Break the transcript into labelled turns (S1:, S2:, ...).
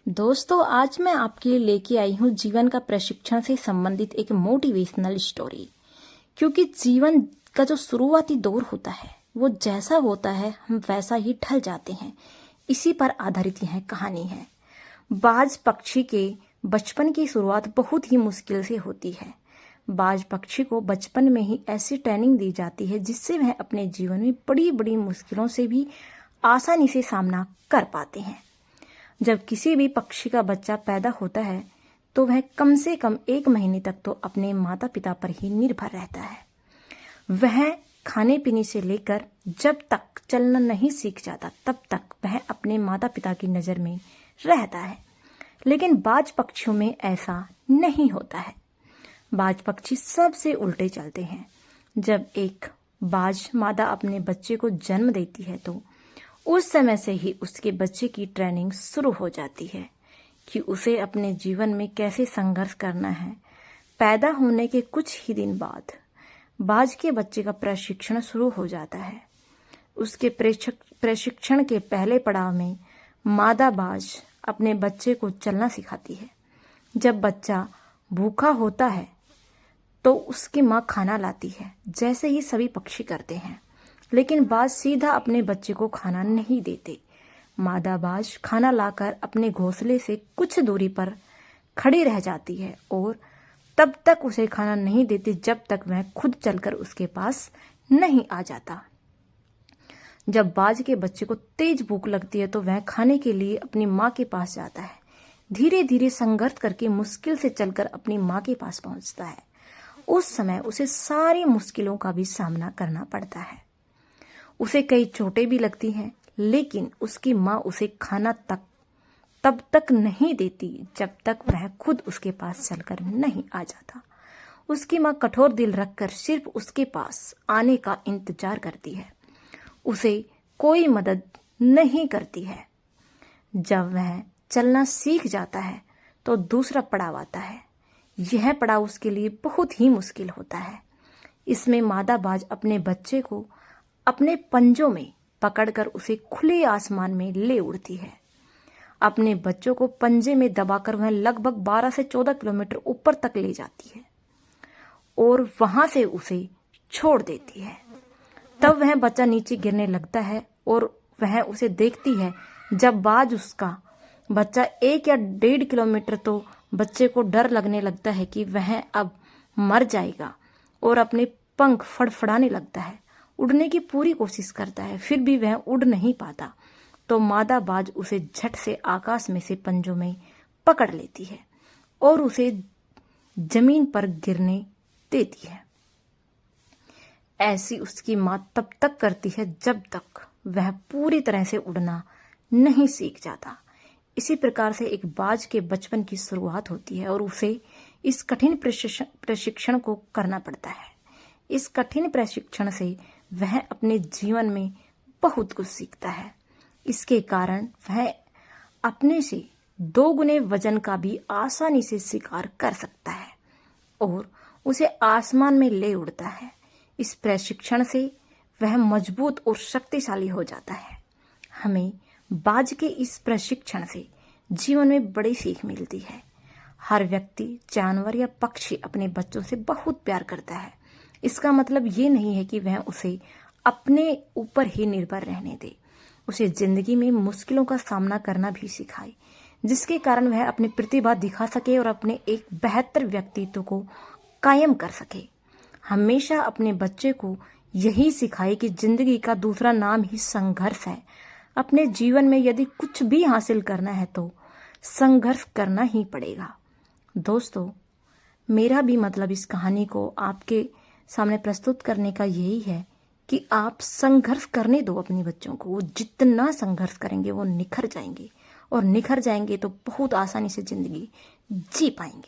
S1: दोस्तों, आज मैं आपके लिए लेके आई हूँ जीवन का प्रशिक्षण से संबंधित एक मोटिवेशनल स्टोरी। क्योंकि जीवन का जो शुरुआती दौर होता है वो जैसा होता है हम वैसा ही ढल जाते हैं। इसी पर आधारित यह कहानी है। बाज पक्षी के बचपन की शुरुआत बहुत ही मुश्किल से होती है। बाज पक्षी को बचपन में ही ऐसी ट्रेनिंग दी जाती है जिससे वह अपने जीवन में बड़ी बड़ी मुश्किलों से भी आसानी से सामना कर पाते हैं। जब किसी भी पक्षी का बच्चा पैदा होता है तो वह कम से कम 1 महीने तक तो अपने माता पिता पर ही निर्भर रहता है। वह खाने पीने से लेकर जब तक चलना नहीं सीख जाता तब तक वह अपने माता पिता की नज़र में रहता है। लेकिन बाज पक्षियों में ऐसा नहीं होता है। बाज पक्षी सबसे उल्टे चलते हैं। जब एक बाज मादा अपने बच्चे को जन्म देती है तो उस समय से ही उसके बच्चे की ट्रेनिंग शुरू हो जाती है कि उसे अपने जीवन में कैसे संघर्ष करना है। पैदा होने के कुछ ही दिन बाद बाज के बच्चे का प्रशिक्षण शुरू हो जाता है। उसके प्रशिक्षण के पहले पड़ाव में मादा बाज अपने बच्चे को चलना सिखाती है। जब बच्चा भूखा होता है तो उसकी माँ खाना लाती है, जैसे ही सभी पक्षी करते हैं। लेकिन बाज सीधा अपने बच्चे को खाना नहीं देते। मादा बाज खाना लाकर अपने घोंसले से कुछ दूरी पर खड़ी रह जाती है और तब तक उसे खाना नहीं देती जब तक वह खुद चलकर उसके पास नहीं आ जाता। जब बाज के बच्चे को तेज भूख लगती है तो वह खाने के लिए अपनी माँ के पास जाता है। धीरे धीरे संघर्ष करके मुश्किल से चलकर अपनी माँ के पास पहुंचता है। उस समय उसे सारी मुश्किलों का भी सामना करना पड़ता है। उसे कई चोटें भी लगती हैं, लेकिन उसकी माँ उसे खाना तब तक नहीं देती जब तक वह खुद उसके पास चलकर नहीं आ जाता। उसकी माँ कठोर दिल रखकर सिर्फ उसके पास आने का इंतजार करती है। उसे कोई मदद नहीं करती है। जब वह चलना सीख जाता है तो दूसरा पड़ाव आता है। यह पड़ाव उसके लिए बहुत ही मुश्किल होता है। इसमें मादा बाज अपने बच्चे को अपने पंजों में पकड़कर उसे खुले आसमान में ले उड़ती है। अपने बच्चों को पंजे में दबाकर वह लगभग 12 से 14 किलोमीटर ऊपर तक ले जाती है और वहां से उसे छोड़ देती है। तब वह बच्चा नीचे गिरने लगता है और वह उसे देखती है। जब बाज उसका बच्चा 1 या 1.5 किलोमीटर तो बच्चे को डर लगने लगता है कि वह अब मर जाएगा और अपने पंख फड़फड़ाने लगता है। उड़ने की पूरी कोशिश करता है, फिर भी वह उड़ नहीं पाता। तो मादा बाज उसे झट से आकाश में से पंजों में पकड़ लेती है और उसे जमीन पर गिरने देती है। ऐसी उसकी माँ तब तक करती है जब तक वह पूरी तरह से उड़ना नहीं सीख जाता। इसी प्रकार से एक बाज के बचपन की शुरुआत होती है और उसे इस कठिन प्रशिक्षण को करना पड़ता है। इस कठिन प्रशिक्षण से वह अपने जीवन में बहुत कुछ सीखता है। इसके कारण वह अपने से 2 गुने वजन का भी आसानी से शिकार कर सकता है और उसे आसमान में ले उड़ता है। इस प्रशिक्षण से वह मजबूत और शक्तिशाली हो जाता है। हमें बाज के इस प्रशिक्षण से जीवन में बड़ी सीख मिलती है। हर व्यक्ति, जानवर या पक्षी अपने बच्चों से बहुत प्यार करता है। इसका मतलब ये नहीं है कि वह उसे अपने ऊपर ही निर्भर रहने दे। उसे जिंदगी में मुश्किलों का सामना करना भी सिखाए, जिसके कारण वह अपनी प्रतिभा दिखा सके और अपने एक बेहतर व्यक्तित्व को कायम कर सके। हमेशा अपने बच्चे को यही सिखाए कि जिंदगी का दूसरा नाम ही संघर्ष है। अपने जीवन में यदि कुछ भी हासिल करना है तो संघर्ष करना ही पड़ेगा। दोस्तों, मेरा भी मतलब इस कहानी को आपके सामने प्रस्तुत करने का यही है कि आप संघर्ष करने दो अपने बच्चों को। वो जितना संघर्ष करेंगे वो निखर जाएंगे और निखर जाएंगे तो बहुत आसानी से जिंदगी जी पाएंगे।